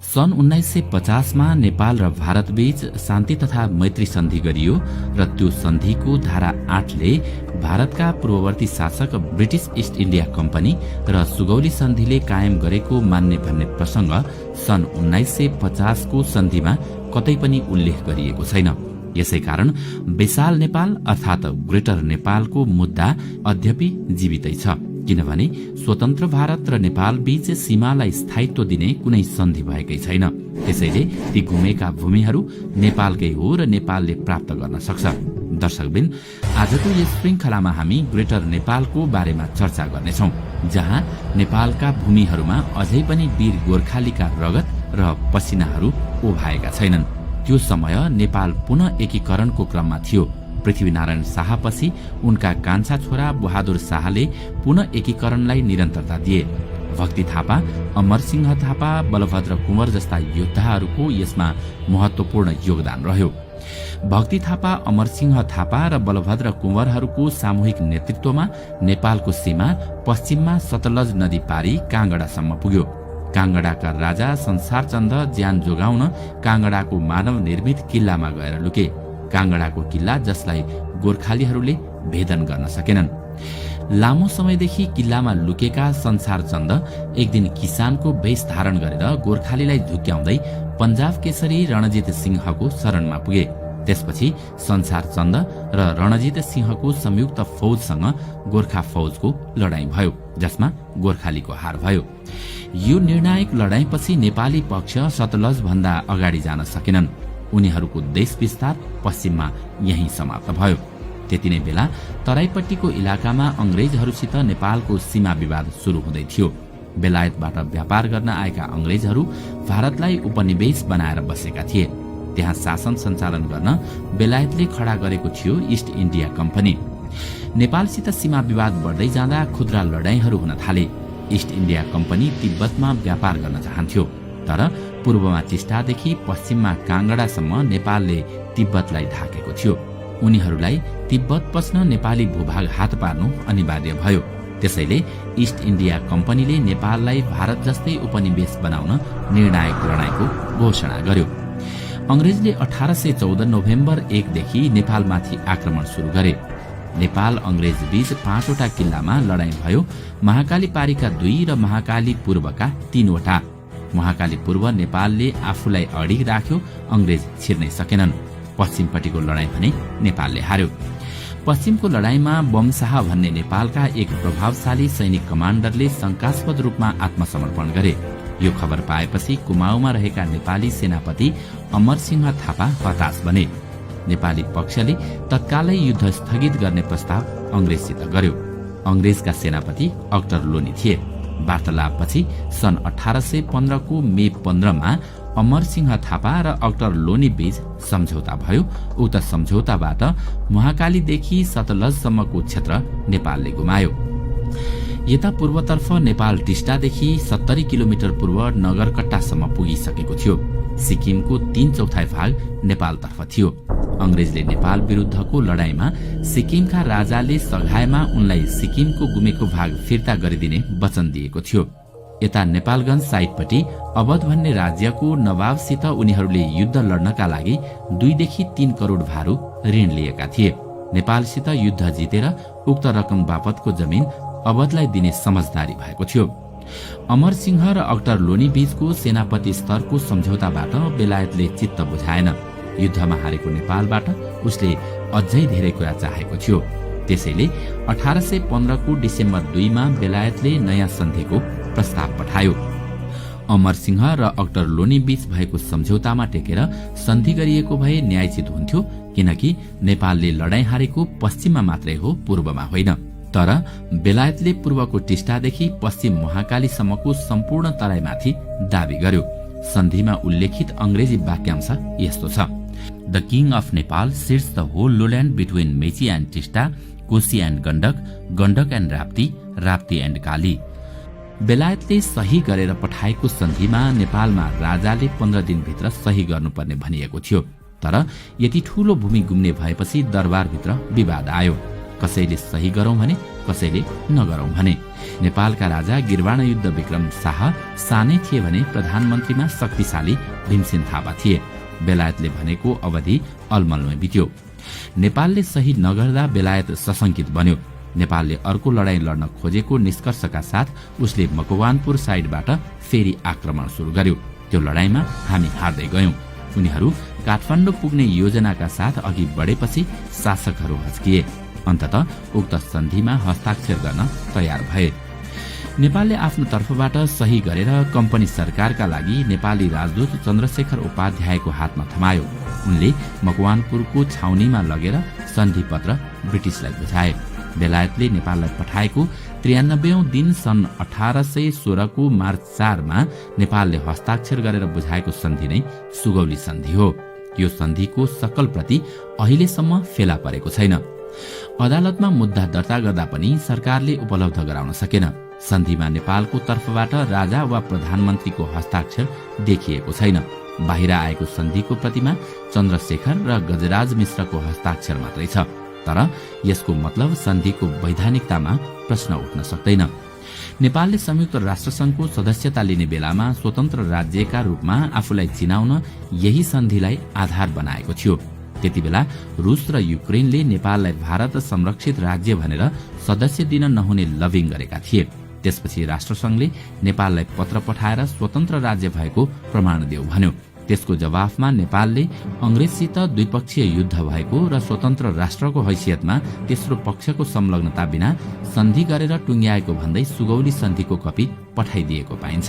सन् 1950 मा नेपाल र भारत बीच शान्ति तथा मैत्री सन्धि गरियो र त्यो सन्धिको धारा 8 ले भारतका पूर्ववर्ती शासक ब्रिटिश इस्ट इन्डिया कम्पनी र सुगौली सन्धिले कायम गरेको मान्ने भन्ने प्रसंग सन् 1950 को सन्धिमा कतै पनि उल्लेख गरिएको छैन। यसैकारण विशाल नेपाल अर्थात ग्रेटर नेपालको मुद्दा अद्यपि जीवितै छ, किनभने स्वतन्त्र भारत र नेपाल बीच सीमालाई स्थायित्व दिने कुनै सन्धि भएकै छैन। त्यसैले ती गुमेका भूमिहरू नेपालकै हो र नेपालले प्राप्त गर्न सक्छ। दर्शकबिन, आजको यस श्रृंखलामा हामी ग्रेटर नेपालको बारेमा चर्चा गर्नेछौं, जहाँ नेपालका भूमिहरूमा अझै पनि वीर गोर्खालीका रगत र पसिनाहरू ओभाएका छैनन्। त्यो समय नेपाल पुनः एकीकरणको क्रममा थियो। पृथ्वीनारायण शाहपछि उनका कान्छा छोरा बहादुर शाहले पुनः एकीकरणलाई निरन्तरता दिए। भक्ति थापा, अमरसिंह थापा, बलभद्र कुँवर जस्ता योद्धाहरूको यसमा महत्वपूर्ण योगदान रह्यो। भक्ति थापा, अमरसिंह थापा र बलभद्र कुँवरहरूको सामूहिक नेतृत्वमा नेपालको सीमा पश्चिममा सतलज नदी पारी काँगडासम्म पुग्यो। काँगडाका राजा संसारचन्द ज्यान जोगाउन काँगडाको मानव निर्मित किल्लामा गएर लुके। काँगडाको किल्ला जसलाई गोर्खालीहरूले भेदन गर्न सकेनन्। लामो समयदेखि किल्लामा लुकेका संसारचन्द एक दिन किसानको वेश धारण गरेर गोर्खालीलाई झुक्क्याउँदै पञ्जाब केसरी रणजित सिंहको शरणमा पुगे। त्यसपछि संसारचन्द र रणजित सिंहको संयुक्त फौजसँग गोर्खा फौजको लडाईँ भयो, जसमा गोर्खालीको हार भयो। यो निर्णायक लडाईँपछि नेपाली पक्ष सतलज भन्दा अगाडि जान सकेनन्। उनीहरूको देश विस्तार पश्चिममा यही समाप्त भयो। त्यति नै बेला तराईपट्टिको इलाकामा अंग्रेजहरूसित नेपालको सीमा विवाद शुरू हुँदै थियो। बेलायतबाट व्यापार गर्न आएका अंग्रेजहरू भारतलाई उपनिवेश बनाएर बसेका थिए। त्यहाँ शासन सञ्चालन गर्न बेलायतले खडा गरेको थियो ईस्ट इन्डिया कम्पनी। नेपालसित सीमा विवाद बढ्दै जाँदा खुद्रा लडाईँहरू हुन थाले। ईस्ट इन्डिया कम्पनी तिब्बतमा व्यापार गर्न चाहन्थ्यो, तर पूर्वमा टिस्टादेखि पश्चिममा काँगडासम्म नेपालले तिब्बतलाई ढाकेको थियो। उनीहरूलाई तिब्बत पस्न नेपाली भूभाग हात पार्नु अनिवार्य भयो। त्यसैले ईस्ट इन्डिया कम्पनीले नेपाललाई भारत जस्तै उपनिवेश बनाउन निर्णायक लडाईँको घोषणा गर्यो। अंग्रेजले 1814 नोभेम्बर 1 देखि नेपालमाथि आक्रमण शुरू गरे। नेपाल अंग्रेज बीच 5 वटा किल्लामा लडाईँ भयो। महाकाली पारीका 2 र महाकाली पूर्वका 3 वटा। महाकाली पूर्व नेपालले आफूलाई अडिग राख्यो, अंग्रेज छिर्नै सकेनन्। पश्चिमपट्टिको लडाईँ भने नेपालले हार्यो। पश्चिमको लडाईँमा बमशाह भन्ने नेपालका एक प्रभावशाली सैनिक कमाण्डरले शंकास्पद रूपमा आत्मसमर्पण गरे। यो खबर पाएपछि कुमाऊमा रहेका नेपाली सेनापति अमरसिंह थापा हताश बने। नेपाली पक्षले तत्कालै युद्ध स्थगित गर्ने प्रस्ताव अंग्रेजसित गर्यो। अंग्रेजका सेनापति अक्टर लोनी थिए। वार्तालापपछि सन् 1815 को मे 15 मा अमरसिंह थापा र अक्टर लोनी बीच सम्झौता भयो। उक्त सम्झौताबाट महाकालीदेखि सतलजसम्मको क्षेत्र नेपालले गुमायो। यता पूर्वतर्फ नेपाल टिस्टादेखि 70 किलोमिटर पूर्व नगरकट्टासम्म पुगिसकेको थियो। सिक्किमको 3/4 भाग नेपालतर्फ थियो। अंग्रेजले नेपाल विरुद्धको लडाईँमा सिक्किमका राजाले सघाएमा उनलाई सिक्किमको गुमेको भाग फिर्ता गरिदिने वचन दिएको थियो। यता नेपालगञ्ज साइडपट्टि अवध भन्ने राज्यको नवाबसित उनीहरूले युद्ध लड्नका लागि 2 देखि 3 करोड भारु ऋण लिएका थिए। नेपालसित युद्ध जितेर उक्त रकम बापतको जमिन अवधलाई दिने समझदारी भएको थियो। अमरसिंह र अक्टर लोनी बीचको सेनापति स्तरको सम्झौताबाट बेलायतले चित्त बुझाएन। युद्धमा हारेको नेपालबाट उसले अझै धेरै कुरा चाहेको थियो। त्यसैले 1815 को डिसेम्बर 2 मा बेलायतले नयाँ सन्धिको प्रस्ताव पठायो। अमरसिंह र अक्टर लोनी बीच भएको सम्झौतामा टेकेर सन्धि गरिएको भए न्यायोचित हुन्थ्यो, किनकि नेपालले लडाईँ हारेको पश्चिममा मात्रै हो, पूर्वमा होइन। तर बेलायतले पूर्वको टिस्टादेखि पश्चिम महाकालीसम्मको सम्पूर्ण तराईमाथि दावी गर्यो। सन्धिमा उल्लेखित अंग्रेजी वाक्यांश यस्तो छ: the king of Nepal sits the whole lowland between Mechi and Teesta, Koshi and Gandak, Gandak and Rapti, Rapti and Kali. बेलायतले सही गरेर पठाएको सन्धिमा नेपालमा राजाले 15 दिनभित्र सही गर्नुपर्ने भनिएको थियो। तर यति ठूलो भूमि गुम्ने भएपछि दरबारभित्र विवाद आयो। कसैले सही गरौं भने कसैले नगरौं भने। नेपालका राजा गिर्वाण युद्ध विक्रम शाह सानै थिए भने प्रधानमन्त्रीमा शक्तिशाली भीमसेन थापा थिए। बेलायतले भनेको अवधि अलमलमै बित्यो। नेपालले सही नगर्दा बेलायत सशंकित बन्यो। नेपालले अर्को लडाईँ लड्न खोजेको निष्कर्षका साथ उसले मकवानपुर साइडबाट फेरि आक्रमण सुरु गर्यो। त्यो लडाईँमा हामी हार्दै गयौं। उनीहरू काठमाडौँ पुग्ने योजनाका साथ अघि बढेपछि शासकहरू हच्किए। अन्ततः उक्त सन्धिमा हस्ताक्षर गर्न तयार भए। नेपालले आफ्नो तर्फबाट सही गरेर कम्पनी सरकारका लागि नेपाली राजदूत चन्द्रशेखर उपाध्यायको हातमा थमायो। उनले मकवानपुरको छाउनीमा लगेर सन्धि पत्र ब्रिटिसलाई बुझाए। बेलायतले नेपाललाई पठाएको 93औं दिन सन् 1816 को मार्च 4 मा नेपालले हस्ताक्षर गरेर बुझाएको सन्धि नै सुगौली सन्धि हो। यो सन्धिको सकल प्रति अहिलेसम्म फेला परेको छैन। अदालतमा मुद्दा दर्ता गर्दा पनि सरकारले उपलब्ध गराउन सकेन। सन्धिमा नेपालको तर्फबाट राजा वा प्रधानमन्त्रीको हस्ताक्षर देखिएको छैन। बाहिर आएको सन्धिको प्रतिमा चन्द्रशेखर र गजराज मिश्रको हस्ताक्षर मात्रै छ। तर यसको मतलब सन्धिको वैधानिकतामा प्रश्न उठ्न सक्दैन। नेपालले संयुक्त राष्ट्रसंघको सदस्यता लिने बेलामा स्वतन्त्र राज्यका रूपमा आफूलाई चिनाउन यही सन्धिलाई आधार बनाएको थियो। त्यति बेला रूस र युक्रेनले नेपाललाई भारत संरक्षित राज्य भनेर सदस्य दिन नहुने लबिङ गरेका थिए। त्यसपछि राष्ट्रसंघले नेपाललाई पत्र पठाएर स्वतन्त्र राज्य भएको प्रमाण देऊ भन्यो। त्यसको जवाफमा नेपालले अंग्रेजसित द्विपक्षीय युद्ध भएको र स्वतन्त्र राष्ट्रको हैसियतमा तेस्रो पक्षको संलग्नता बिना सन्धि गरेर टुंग्याएको भन्दै सुगौली सन्धिको कपी पठाइदिएको पाइन्छ।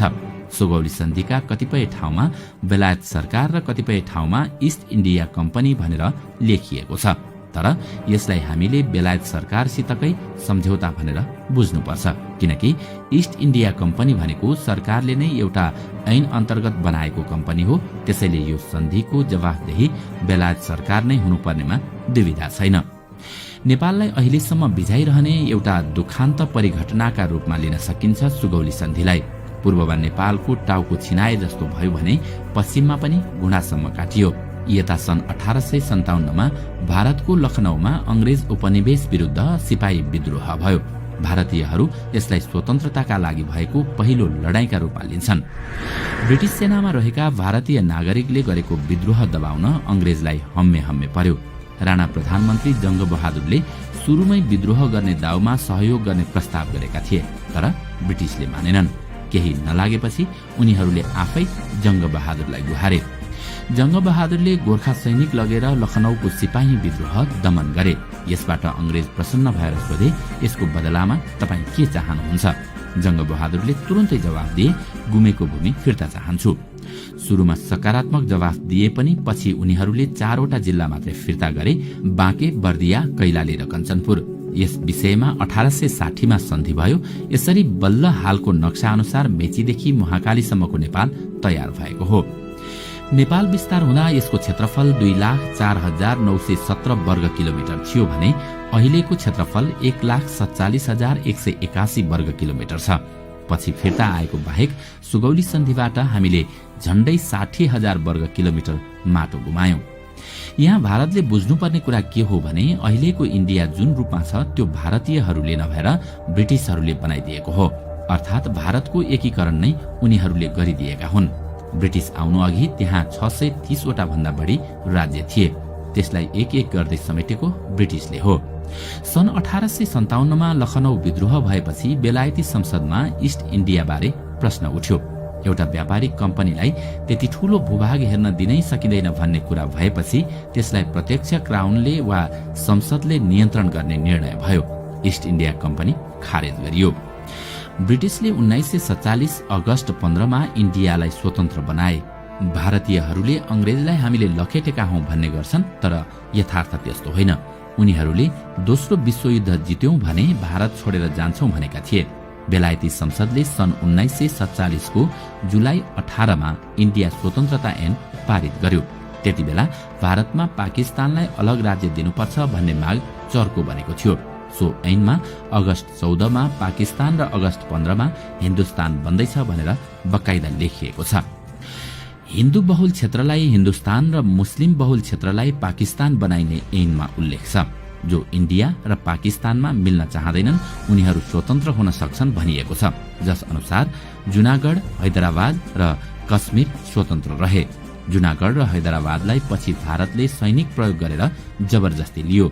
सुगौली सन्धिका कतिपय ठाउँमा बेलायत सरकार र कतिपय ठाउँमा ईस्ट इण्डिया कम्पनी भनेर लेखिएको छ। तर यसलाई हामीले बेलायत सरकारसितकै सम्झौता भनेर बुझ्नुपर्छ, किनकि ईस्ट इण्डिया कम्पनी भनेको सरकारले नै एउटा ऐन अन्तर्गत बनाएको कम्पनी हो। त्यसैले यो सन्धिको जवाफदेही बेलायत सरकार नै हुनुपर्नेमा दुविधा छैन। नेपाललाई अहिलेसम्म बिझाइरहने एउटा दुखान्त परिघटनाका रूपमा लिन सकिन्छ सुगौली सन्धिलाई। पूर्वमा नेपालको टाउको छिनाए जस्तो भयो भने पश्चिममा पनि घुँडासम्म काटियो। यता सन् 1857 मा भारतको लखनऊमा अंग्रेज उपनिवेश विरुद्ध सिपाही विद्रोह भयो। भारतीयहरू यसलाई स्वतन्त्रताका लागि भएको पहिलो लडाईँका रूपमा लिन्छन्। ब्रिटिस सेनामा रहेका भारतीय नागरिकले गरेको विद्रोह दबाउन अंग्रेजलाई हम्मे हम्मे पर्यो। राणा प्रधानमन्त्री जंग बहादुरले सुरुमै विद्रोह गर्ने दाउमा सहयोग गर्ने प्रस्ताव गरेका थिए, तर ब्रिटिसले मानेनन्। केही नलागेपछि उनीहरूले आफै जंग बहादुरलाई गुहारे। जंग बहादुरले गोर्खा सैनिक लगेर लखनऊको सिपाही विद्रोह दमन गरे। यसबाट अंग्रेज प्रसन्न भएर सोधे, यसको बदलामा तपाईं के चाहनुहुन्छ? जंग बहादुरले तुरुन्तै जवाफ दिए, गुमेको भूमि फिर्ता चाहन्छु। सुरुमा सकारात्मक जवाफ दिए पनि पछि उनीहरूले 4 वटा जिल्ला मात्रै फिर्ता गरे, बाँके, बर्दिया, कैलाली र कञ्चनपुर। यस विषयमा 1860 मा सन्धि भयो। यसरी बल्ल हालको नक्सा अनुसार मेचीदेखि महाकालीसम्मको नेपाल तयार भएको हो। नेपाल विस्तार हुँदा यसको क्षेत्रफल 2,04,917 वर्ग किलोमिटर थियो भने अहिलेको क्षेत्रफल 1,47,181 वर्ग किलोमिटर छ। पछि फिर्ता आएको बाहेक सुगौली सन्धिबाट हामीले झण्डै 60,000 वर्ग किलोमिटर माटो गुमायौं। यहाँ भारतले बुझ्नुपर्ने कुरा के हो भने अहिलेको इन्डिया जुन रूपमा छ त्यो भारतीयहरूले नभएर ब्रिटिसहरूले बनाइदिएको हो। अर्थात भारतको एकीकरण नै उनीहरूले गरिदिएका हुन्। ब्रिटिस आउनु अघि त्यहाँ 630 वटा भन्दा बढी राज्य थिए। त्यसलाई एक एक गर्दै समेटेको ब्रिटिसले हो। सन् 1857 मा लखनऊ विद्रोह भएपछि बेलायती संसदमा ईस्ट इण्डिया बारे प्रश्न उठ्यो। एउटा व्यापारिक कम्पनीलाई त्यति ठूलो भूभाग हेर्न दिनै सकिँदैन भन्ने कुरा भएपछि त्यसलाई प्रत्यक्ष क्राउनले वा संसदले नियन्त्रण गर्ने निर्णय भयो। ईस्ट इण्डिया कम्पनी खारेज गरियो। ब्रिटिसले 1947 अगस्त 15 मा इन्डियालाई स्वतन्त्र बनाए। भारतीयहरूले अंग्रेजलाई हामीले लखेटेका हौं भन्ने गर्छन्, तर यथार्थ त्यस्तो होइन। उनीहरूले दोस्रो विश्वयुद्ध जित्यौं भने भारत छोडेर जान्छौं भनेका थिए। बेलायती संसदले सन् 1947 को जुलाई 18 मा इन्डिया स्वतन्त्रता ऐन पारित गर्यो। त्यति बेला भारतमा पाकिस्तानलाई अलग राज्य दिनुपर्छ भन्ने माग चर्को बनेको थियो। सो ऐनमा अगस्त 14 मा पाकिस्तान र अगस्त 15 मा हिन्दुस्तान बन्दैछ भनेर बकाइदा लेखिएको छ। हिन्दू बहुल क्षेत्रलाई हिन्दुस्तान र मुस्लिम बहुल क्षेत्रलाई पाकिस्तान बनाइने ऐनमा उल्लेख छ। जो इन्डिया र पाकिस्तानमा मिल्न चाहँदैनन् उनीहरू स्वतन्त्र हुन सक्छन् भनिएको छ, जस अनुसार जुनागढ, हैदराबाद र कश्मीर स्वतन्त्र रहे। जुनागढ र हैदराबादलाई पछि भारतले सैनिक प्रयोग गरेर जबरजस्ती लियो।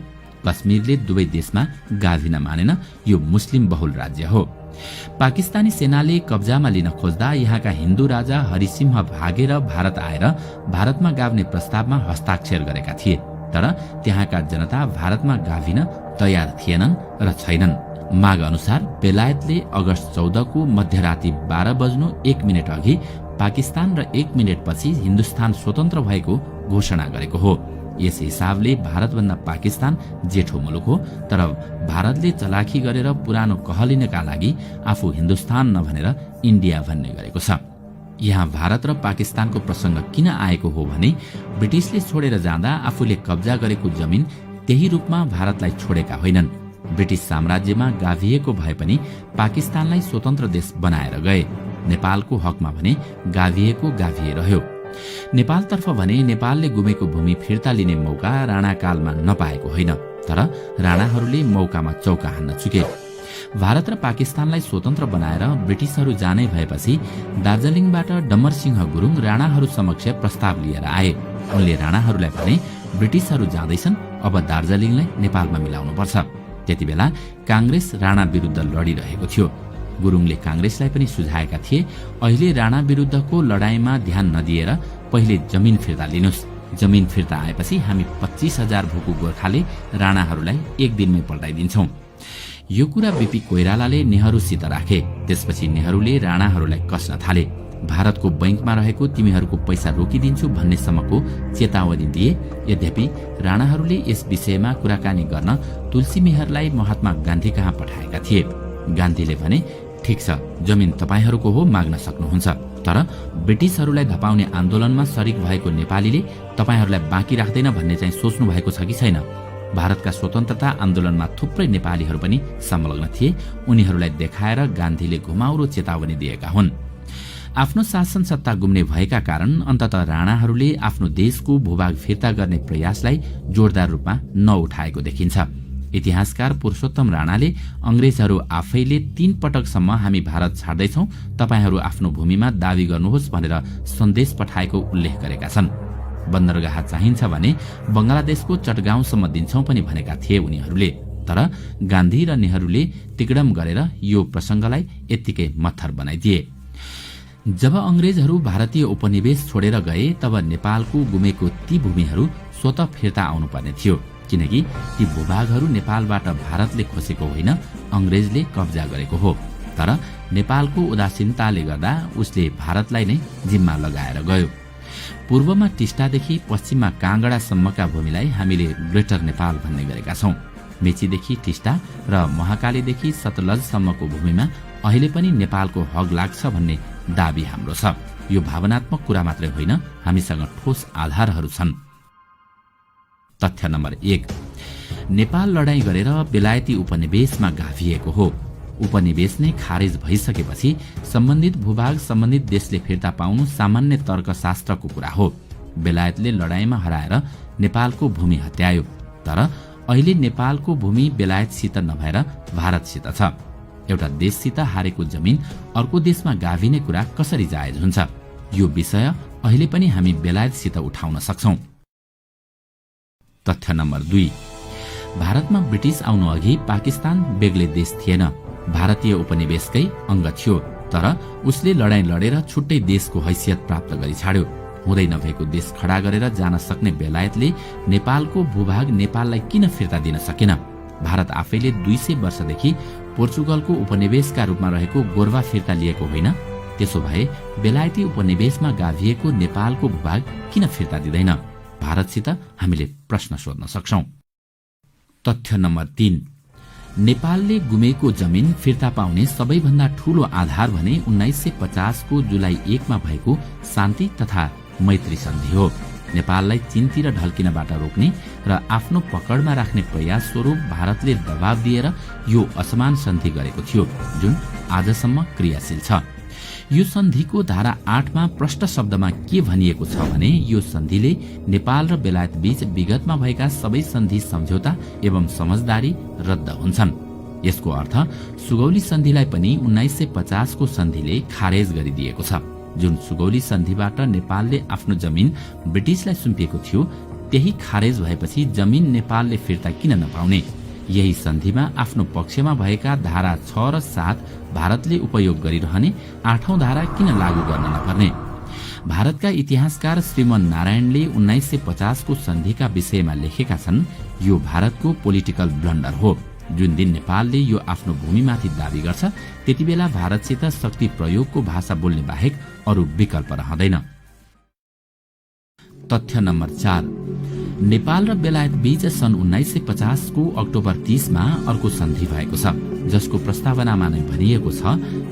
कश्मीरले दुवै देशमा गाभिन मानेन, यो मुस्लिम बहुल राज्य हो। पाकिस्तानी सेनाले कब्जामा लिन खोज्दा यहाँका हिन्दू राजा हरिसिंह भागेर भारत आएर भारतमा गाभ्ने प्रस्तावमा हस्ताक्षर गरेका थिए, तर त्यहाँका जनता भारतमा गाभिन तयार थिएनन् र छैनन्। माग अनुसार बेलायतले अगस्त 14 को मध्यराति 12 बज्नु 1 मिनेट अघि पाकिस्तान र 1 मिनेट पछि हिन्दुस्तान स्वतन्त्र भएको घोषणा गरेको हो। यस हिसाबले भारतभन्दा पाकिस्तान जेठो मुलुक हो, तर भारतले चलाखी गरेर पुरानो कहलिनका लागि आफू हिन्दुस्तान नभनेर इन्डिया भन्ने गरेको छ। यहाँ भारत र पाकिस्तानको प्रसंग किन आएको हो भने ब्रिटिशले छोडेर जाँदा आफूले कब्जा गरेको जमिन त्यही रूपमा भारतलाई छोडेका होइनन्। ब्रिटिश साम्राज्यमा गाभिएको भए पनि पाकिस्तानलाई स्वतन्त्र देश बनाएर गए। नेपालको हकमा भने गाभिएको गाभिए रह्यो। नेपालतर्फ भने नेपालले गुमेको भूमि फिर्ता लिने मौका राणाकालमा नपाएको होइन, तर राणाहरूले मौकामा चौका हान्न चुके। भारत र पाकिस्तानलाई स्वतन्त्र बनाएर ब्रिटिशहरू जाने भएपछि दार्जिलिङबाट डम्बरसिंह गुरुङ राणाहरू समक्ष प्रस्ताव लिएर आए। उनले राणाहरूलाई भने ब्रिटिशहरू जाँदैछन्, अब दार्जिलिङलाई नेपालमा मिलाउनुपर्छ। त्यतिबेला कांग्रेस राणा विरुद्ध लडिरहेको थियो। गुरुङले कांग्रेसलाई पनि सुझाएका थिए, अहिले राणा विरुद्धको लडाईँमा ध्यान नदिएर पहिले जमिन फिर्ता लिनुस्। जमिन फिर्ता आएपछि हामी 25,000 भूको गोर्खाले राणाहरूलाई एक दिनमै पल्टाइदिन्छौं। यो कुरा बीपी कोइरालाले नेहरूसित राखे। त्यसपछि नेहरूले राणाहरूलाई कस्न थाले। भारतको बैंकमा रहेको तिमीहरूको पैसा रोकिदिन्छु भन्नेसम्मको चेतावनी दिए। यद्यपि राणाहरूले यस विषयमा कुराकानी गर्न तुलसी मेहरलाई महात्मा गान्धी कहाँ पठाएका थिए। गान्धीले भने, ठिक छ, जमिन तपाईहरूको हो, माग्न सक्नुहुन्छ, तर ब्रिटिशहरूलाई धपाउने आन्दोलनमा सरिक भएको नेपालीले तपाईहरूलाई बाँकी राख्दैन भन्ने चाहिँ सोच्नु भएको छ कि छैन। भारतका स्वतन्त्रता आन्दोलनमा थुप्रै नेपालीहरू पनि संलग्न थिए। उनीहरूलाई देखाएर गान्धीले घुमाउरो चेतावनी दिएका हुन्। आफ्नो शासन सत्ता गुम्ने भएका कारण अन्ततः राणाहरूले आफ्नो देशको भूभाग फिर्ता गर्ने प्रयासलाई जोरदार रूपमा नउठाएको देखिन्छ। इतिहासकार पुरुषोत्तम राणाले अंग्रेजहरू आफैले 3 पटकसम्म हामी भारत छाड्दैछौं, तपाईहरू आफ्नो भूमिमा दावी गर्नुहोस् भनेर सन्देश पठाएको उल्लेख गरेका छन्। बन्दरगाह चाहिन्छ भने बंगलादेशको चटगाउँसम्म दिन्छौं पनि भनेका थिए उनीहरूले। तर गान्धी र नेहरूले तिगडम गरेर यो प्रसंगलाई यत्तिकै मत्थर बनाइदिए। जब अंग्रेजहरू भारतीय उपनिवेश छोडेर गए तब नेपालको गुमेको ती भूमिहरू स्वतः फिर्ता आउनुपर्ने थियो, किनकि ती भूभागहरू नेपालबाट भारतले खोसेको होइन, अंग्रेजले कब्जा गरेको हो। तर नेपालको उदासीनताले गर्दा उसले भारतलाई नै जिम्मा लगाएर गयो। पूर्वमा टिस्टादेखि पश्चिममा काँगडासम्मका भूमिलाई हामीले ग्रेटर नेपाल भन्ने गरेका छौं। मेचीदेखि टिस्टा र महाकालीदेखि सतलजसम्मको भूमिमा अहिले पनि नेपालको हक लाग्छ भन्ने दाबी हाम्रो छ। यो भावनात्मक कुरा मात्रै होइन, हामीसँग ठोस आधारहरू छन्। तथ्य नम्बर 1, नेपाल लडाईँ गरेर बेलायती उपनिवेशमा गाभिएको हो। उपनिवेश नै खारेज भइसकेपछि सम्बन्धित भूभाग सम्बन्धित देशले फिर्ता पाउनु सामान्य तर्कशास्त्रको कुरा हो। बेलायतले लडाईँमा हराएर नेपालको भूमि हत्यायो, तर अहिले नेपालको भूमि बेलायतसित नभएर भारतसित छ। एउटा देशसित हारेको जमिन अर्को देशमा गाभिने कुरा कसरी जायज हुन्छ? यो विषय अहिले पनि हामी बेलायतसित उठाउन सक्छौं। तथ्य नम्बर 2, भारतमा ब्रिटिश आउनु अघि पाकिस्तान बेग्लै देश थिएन, भारतीय उपनिवेशकै अंग थियो। तर उसले लडाईँ लडेर छुट्टै देशको हैसियत प्राप्त गरी छाड्यो। हुँदै नभएको देश खडा गरेर जान सक्ने बेलायतले नेपालको भूभाग नेपाललाई किन फिर्ता दिन सकेन? भारत आफैले 200 वर्षदेखि पोर्चुगलको उपनिवेशका रूपमा रहेको गोरवा फिर्ता लिएको होइन। त्यसो भए बेलायती उपनिवेशमा गाभिएको नेपालको भूभाग किन फिर्ता दिँदैन? भारतसित हामीले प्रश्न सोध्न सक्छौं। तथ्य नम्बर 3, नेपालले गुमेको जमिन फिर्ता पाउने सबैभन्दा ठूलो आधार भने 1950 को जुलाई 1 मा भएको शान्ति तथा मैत्री सन्धि हो। नेपाललाई चीनतिर ढल्किनबाट रोक्ने र आफ्नो पकडमा राख्ने प्रयास स्वरूप भारतले दबाव दिएर यो असमान सन्धि गरेको थियो, जुन आजसम्म क्रियाशील छ। यो सन्धिको धारा 8 मा प्रष्ट शब्दमा के भनिएको छ भने यो सन्धिले नेपाल र बेलायत बीच विगतमा भएका सबै सन्धि सम्झौता एवं समझदारी रद्द हुन्छन्। यसको अर्थ सुगौली सन्धिलाई पनि 1950 को सन्धिले खारेज गरिदिएको छ। जुन सुगौली सन्धिबाट नेपालले आफ्नो जमिन ब्रिटिसलाई सुम्पिएको थियो त्यही खारेज भएपछि जमिन नेपालले फिर्ता किन नपाउने? यही सन्धिमा आफ्नो पक्षमा भएका धारा 6 र 7 भारतले उपयोग गरिरहने 8औं धारा किन लागू गर्न नपर्ने? भारतका इतिहासकार श्रीमन नारायणले 1950 को सन्धिका विषयमा लेखेका छन्, यो भारतको पोलिटिकल ब्लन्डर हो। जुन दिन नेपालले यो आफ्नो भूमिमाथि दावी गर्छ त्यति बेला भारतसित शक्ति प्रयोगको भाषा बोल्ने बाहेक अरू विकल्प रहँदैन। तथ्य नम्बर 4, नेपाल र बेलायत बीच सन् 1950 को अक्टोबर 30 मा अर्को सन्धि भएको छ, जसको प्रस्तावनामा नै भनिएको छ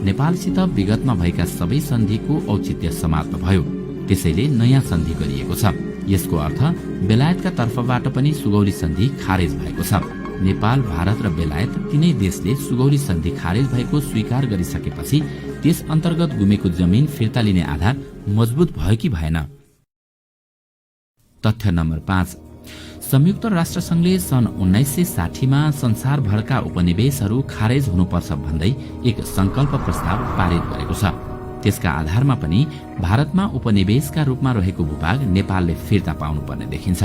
नेपालसित विगतमा भएका सबै सन्धिको औचित्य समाप्त भयो, त्यसैले नयाँ सन्धि गरिएको छ। यसको अर्थ बेलायतका तर्फबाट पनि सुगौली सन्धि खारेज भएको छ। नेपाल, भारत र बेलायत तीनै देशले सुगौली सन्धि खारेज भएको स्वीकार गरिसकेपछि त्यस अन्तर्गत गुमेको जमिन फिर्ता लिने आधार मजबुत भयो कि भएन? तथ्य नम्बर 5, संयुक्त राष्ट्रसंघले सन् 1960 मा संसारभरका उपनिवेशहरू खारेज हुनुपर्छ भन्दै एक संकल्प प्रस्ताव पारित गरेको छ। त्यसका आधारमा पनि भारतमा उपनिवेशका रूपमा रहेको भूभाग नेपालले फिर्ता पाउनुपर्ने देखिन्छ।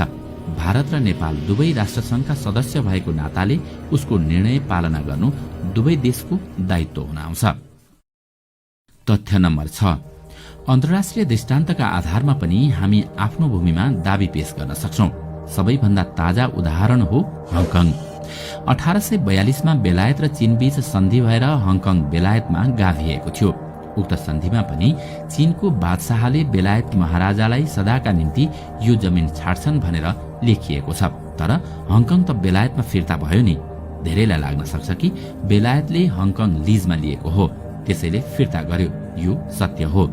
भारत र नेपाल दुवै राष्ट्रसंघका सदस्य भएको नाताले उसको निर्णय पालना गर्नु दुवै देशको दायित्व हुन आउँछ। तथ्य नम्बर 6, अन्तर्राष्ट्रिय दृष्टान्तका आधारमा पनि हामी आफ्नो भूमिमा दावी पेश गर्न सक्छौं। सबैभन्दा ताजा उदाहरण हो हङकङ। 1842 मा बेलायत र चीनबीच सन्धि भएर हङकङ बेलायतमा गाभिएको थियो। उक्त सन्धिमा पनि चीनको बादशाहले बेलायत महाराजालाई सदाका निम्ति यो जमिन छाड्छन् भनेर लेखिएको छ। तर हङकङ त बेलायतमा फिर्ता भयो नि। धेरैलाई लाग्न सक्छ कि बेलायतले हङकङ लिजमा लिएको हो, त्यसैले फिर्ता गर्यो। यो सत्य हो।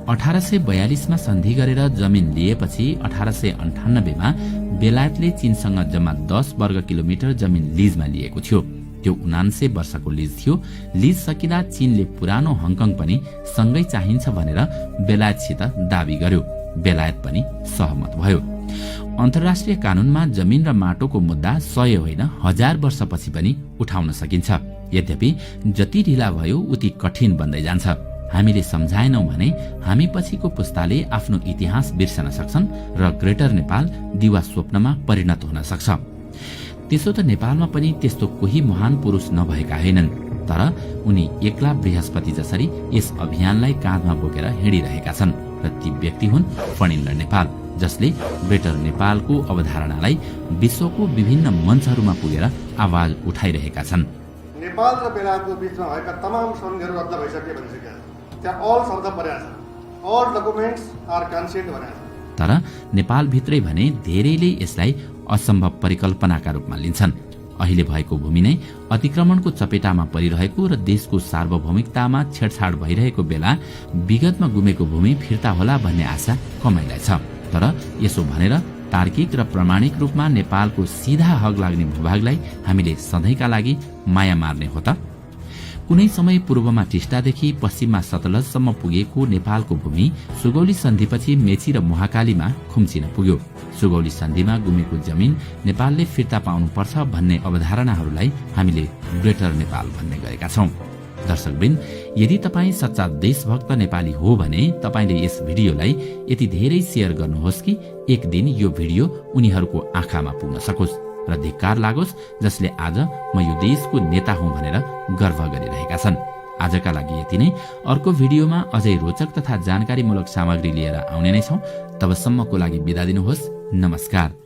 1842 मा सन्धि गरेर जमिन लिएपछि 1898 मा बेलायतले चीनसँग जम्मा 10 वर्ग किलोमिटर जमिन लिजमा लिएको थियो। त्यो 79 वर्षको लिज थियो। लिज सकिँदा चीनले पुरानो हङकङ पनि सँगै चाहिन्छ भनेर बेलायतसित दावी गर्यो। बेलायत पनि सहमत भयो। अन्तर्राष्ट्रिय कानूनमा जमिन र माटोको मुद्दा 100 होइन 1000 वर्षपछि पनि उठाउन सकिन्छ। यद्यपि जति ढिला भयो उति कठिन बन्दै जान्छ। हामीले सम्झाएनौं भने हामी पछिको पुस्ताले आफ्नो इतिहास बिर्सन सक्छन् र ग्रेटर नेपाल दिवा स्वप्नमा परिणत हुन सक्छ। त्यसो त नेपालमा पनि त्यस्तो कोही महान पुरुष नभएका होइनन्, तर उनी एक्ला बृहस्पति जसरी यस अभियानलाई काँधमा बोकेर हिँडिरहेका छन् र ती व्यक्ति हुन् फणिन्द्र नेपाल, जसले ग्रेटर नेपालको अवधारणालाई विश्वको विभिन्न मञ्चहरूमा पुगेर आवाज उठाइरहेका छन्। नेपाल र बेलायतको बीचमा भएका तमाम सन्धिहरू रद्द भइसके भनिसकेका छन्। त्यहाँ अल शब्द परेको छ, अल डकुमेन्ट्स आर कन्सेन्ट भनेको छ। तर नेपालभित्रै भने धेरैले यसलाई असम्भव परिकल्पनाका रूपमा लिन्छन्। अहिले भएको भूमि नै अतिक्रमणको चपेटामा परिरहेको र देशको सार्वभौमिकतामा छेडछाड भइरहेको बेला विगतमा गुमेको भूमि फिर्ता होला भन्ने आशा कमैलाई छ। तर यसो भनेर तार्किक र प्रमाणिक रूपमा नेपालको सीधा हक लाग्ने भूभागलाई हामीले सधैँका लागि माया मार्ने हो त? कुनै समय पूर्वमा टिस्टादेखि पश्चिममा सतलजसम्म पुगेको नेपालको भूमि सुगौली सन्धिपछि मेची र मोहाकालीमा खुम्चिन पुग्यो। सुगौली सन्धिमा गुमेको जमिन नेपालले फिर्ता पाउनुपर्छ भन्ने अवधारणाहरूलाई हामीले ग्रेटर नेपाल भन्ने गरेका छौं। दर्शकवृन्द, यदि तपाईँ सच्चा देशभक्त नेपाली हो भने तपाईले यस भिडियोलाई यति धेरै शेयर गर्नुहोस् कि एक दिन यो भिडियो उनीहरूको आँखामा पुग्न सकोस् र धिक्कार लागोस् जसले आज म यो देशको नेता हुँ भनेर गर्व गरिरहेका छन्। आजका लागि यति नै। अर्को भिडियोमा अझै रोचक तथा जानकारीमूलक सामग्री लिएर आउने नै छौं। तबसम्मको लागि बिदा दिनुहोस्। नमस्कार।